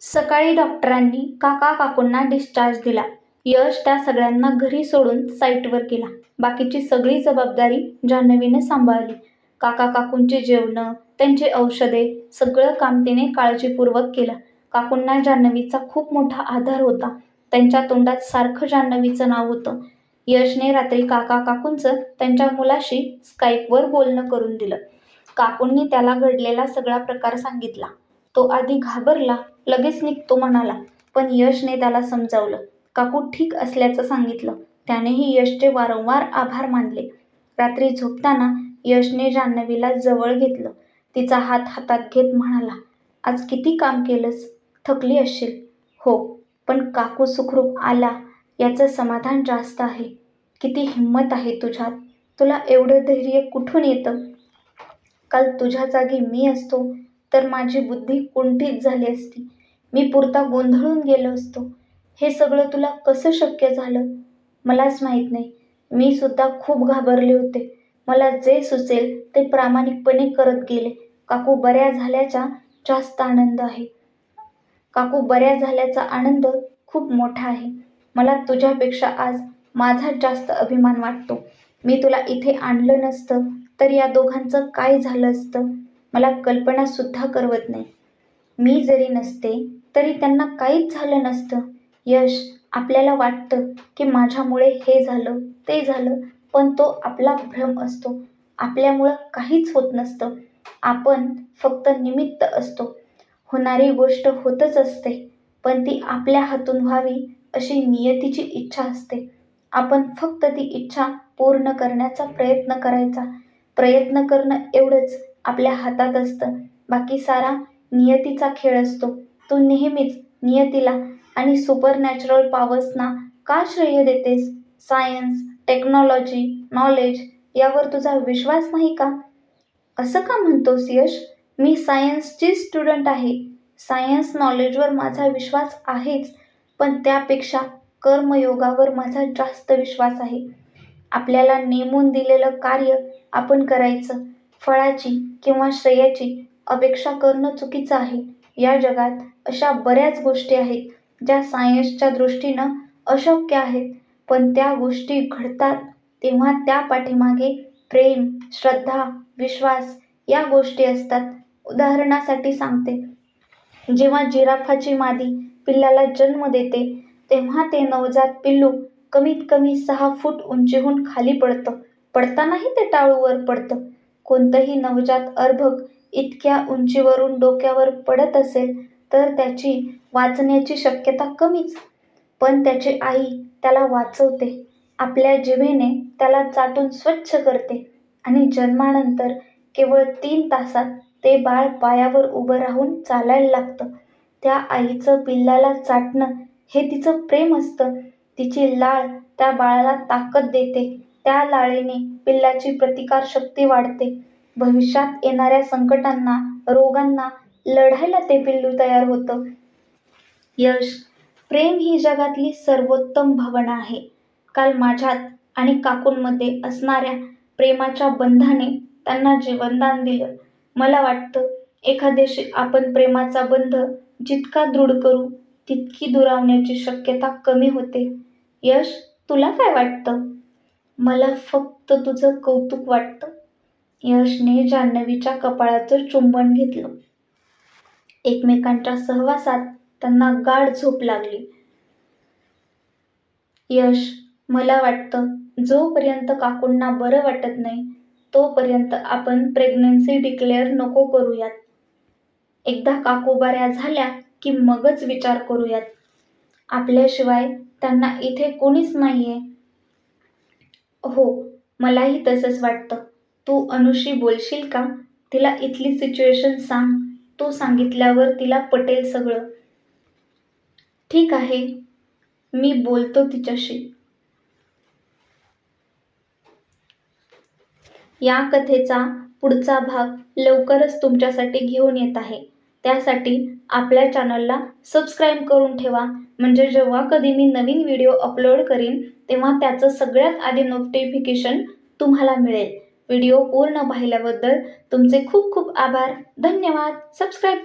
सकाळी डॉक्टरांनी काका काकूंना डिस्चार्ज दिला. यश त्या सगळ्यांना घरी सोडून साईटवर गेला. बाकीची सगळी जबाबदारी जान्हवीने सांभाळली. काका काकूंची जेवणं, त्यांची औषधे, सगळं काम तिने काळजीपूर्वक केलं. काकूंना जान्हवीचा खूप मोठा आधार होता. त्यांच्या तोंडात सारखं जान्हवीचं नाव होतं. यशने रात्री काका काकूंचं त्यांच्या मुलाशी स्काईपवर बोलणं करून दिलं. काकूंनी त्याला घडलेला सगळा प्रकार सांगितला. तो आधी घाबरला, लगेच निघतो म्हणाला. पण यशने त्याला समजावलं. काकू ठीक असल्याचं सांगितलं. त्यानेही यशचे वारंवार आभार मानले. रात्री झोपताना यशने जान्हवीला जवळ घेतलं. तिचा हात हातात घेत म्हणाला, आज किती काम केलंस? थकली असशील. हो, पण काकू सुखरूप आला याचं समाधान जास्त आहे. किती हिंमत आहे तुझ्यात. तुला एवढं धैर्य कुठून येतं? काल तुझ्या जागी मी असतो तर माझी बुद्धी कुंठित झाली असती. मी पुरता गोंधळून गेलो असतो. हे सगळं तुला कसं शक्य झालं? मलाच माहीत नाही. मी सुद्धा खूप घाबरले होते. मला जे सुचेल ते प्रामाणिकपणे करत गेले. काकू बऱ्या झाल्याचा जास्त आनंद आहे. काकू बऱ्या झाल्याचा आनंद खूप मोठा आहे. मला तुझ्यापेक्षा आज माझाच जास्त अभिमान वाटतो. मी तुला इथे आणलं नसतं तर या दोघांचं काय झालं असतं मला कल्पना सुद्धा करवत नाही. मी जरी नसते तरी त्यांना काहीच झालं नसतं. यश, आपल्याला वाटतं की माझ्यामुळे हे झालं ते झालं, पण तो आपला भ्रम असतो. आपल्यामुळं काहीच होत नसतं. आपण फक्त निमित्त असतो. होणारी गोष्ट होतच असते, पण ती आपल्या हातून व्हावी अशी नियतीची इच्छा असते. आपण फक्त ती इच्छा पूर्ण करण्याचा प्रयत्न करायचा. प्रयत्न करणं एवढंच आपल्या हातात असतं. बाकी सारा नियतीचा खेळ असतो. तू नेहमीच नियतीला आणि सुपरनॅचरल पॉवर्सना का श्रेय देतेस? सायन्स, टेक्नॉलॉजी, नॉलेज यावर तुझा विश्वास नाही का? असं का म्हणतोस यश? मी सायन्सची स्टुडंट आहे. सायन्स नॉलेजवर माझा विश्वास आहेच, पण त्यापेक्षा कर्मयोगावर माझा जास्त विश्वास आहे. आपल्याला नेमून दिलेलं कार्य आपण करायचं. फळाची किंवा श्रेयाची अपेक्षा करणं चुकीचं आहे. या जगात अशा बऱ्याच गोष्टी आहेत ज्या सायन्सच्या दृष्टीनं अशक्य आहेत, पण त्या गोष्टी घडतात तेव्हा त्या पाठीमागे प्रेम, श्रद्धा, विश्वास या गोष्टी असतात. उदाहरणासाठी सांगते, जेव्हा जिराफाची मादी पिल्लाला जन्म देते तेव्हा ते नवजात पिल्लू कमीत कमी 6 फूट उंचीहून खाली पडतं. पडतानाही ते टाळूवर पडतं. कोणतंही नवजात अर्भक इतक्या उंचीवरून डोक्यावर पडत असेल तर त्याची वाचण्याची शक्यता कमीच. पण त्याची आई त्याला वाचवते. आपल्या जिभेने त्याला चाटून स्वच्छ करते आणि जन्मानंतर केवळ 3 तासात ते बाळ पायावर उभं राहून चालायला लागतं. त्या आईचं पिल्लाला चाटणं हे तिचं प्रेम असतं. तिची लाळ त्या बाळाला ताकद देते. त्या लाळेने पिल्लाची प्रतिकारशक्ती वाढते. भविष्यात येणाऱ्या संकटांना, रोगांना लढायला ते पिल्लू तयार होतं. यश, प्रेम ही जगातली सर्वोत्तम भावना आहे. काल माझ्यात आणि काकूंमध्ये असणाऱ्या प्रेमाच्या बंधाने त्यांना जीवनदान दिलं. मला वाटतं एखाद्याशी आपण प्रेमाचा बंध जितका दृढ करू तितकी दुरावण्याची शक्यता कमी होते. यश, तुला काय वाटतं? मला फक्त तुझं कौतुक वाटतं. यशने जान्हवीच्या कपाळाचं चुंबन घेतलं. एकमेकांच्या सहवासात त्यांना गाढ झोप लागली. यश, मला वाटतं जोपर्यंत काकूंना बरं वाटत नाही तोपर्यंत आपण प्रेग्नन्सी डिक्लेअर नको करूयात. एकदा काकू बऱ्या झाल्या की मगच विचार करूयात. आपल्याशिवाय त्यांना इथे कोणीच नाहीये. हो, मलाही तसंच वाटतं. तू अनुशी बोलशील का? तिला इथली सिच्युएशन सांग. तू सांगितल्यावर तिला पटेल सगळं. ठीक आहे, मी बोलतो तिच्याशी. या कथेचा पुढचा भाग लवकरच तुमच्यासाठी घेऊन येत आहे. त्यासाठी आपल्या चॅनलला सबस्क्राईब करून ठेवा, म्हणजे जेव्हा कधी मी नवीन व्हिडिओ अपलोड करीन तेव्हा त्याचं सगळ्यात आधी नोटिफिकेशन तुम्हाला मिळेल. व्हिडिओ पूर्ण पाहिल्याबद्दल तुमचे खूप खूप आभार. धन्यवाद. सबस्क्राईब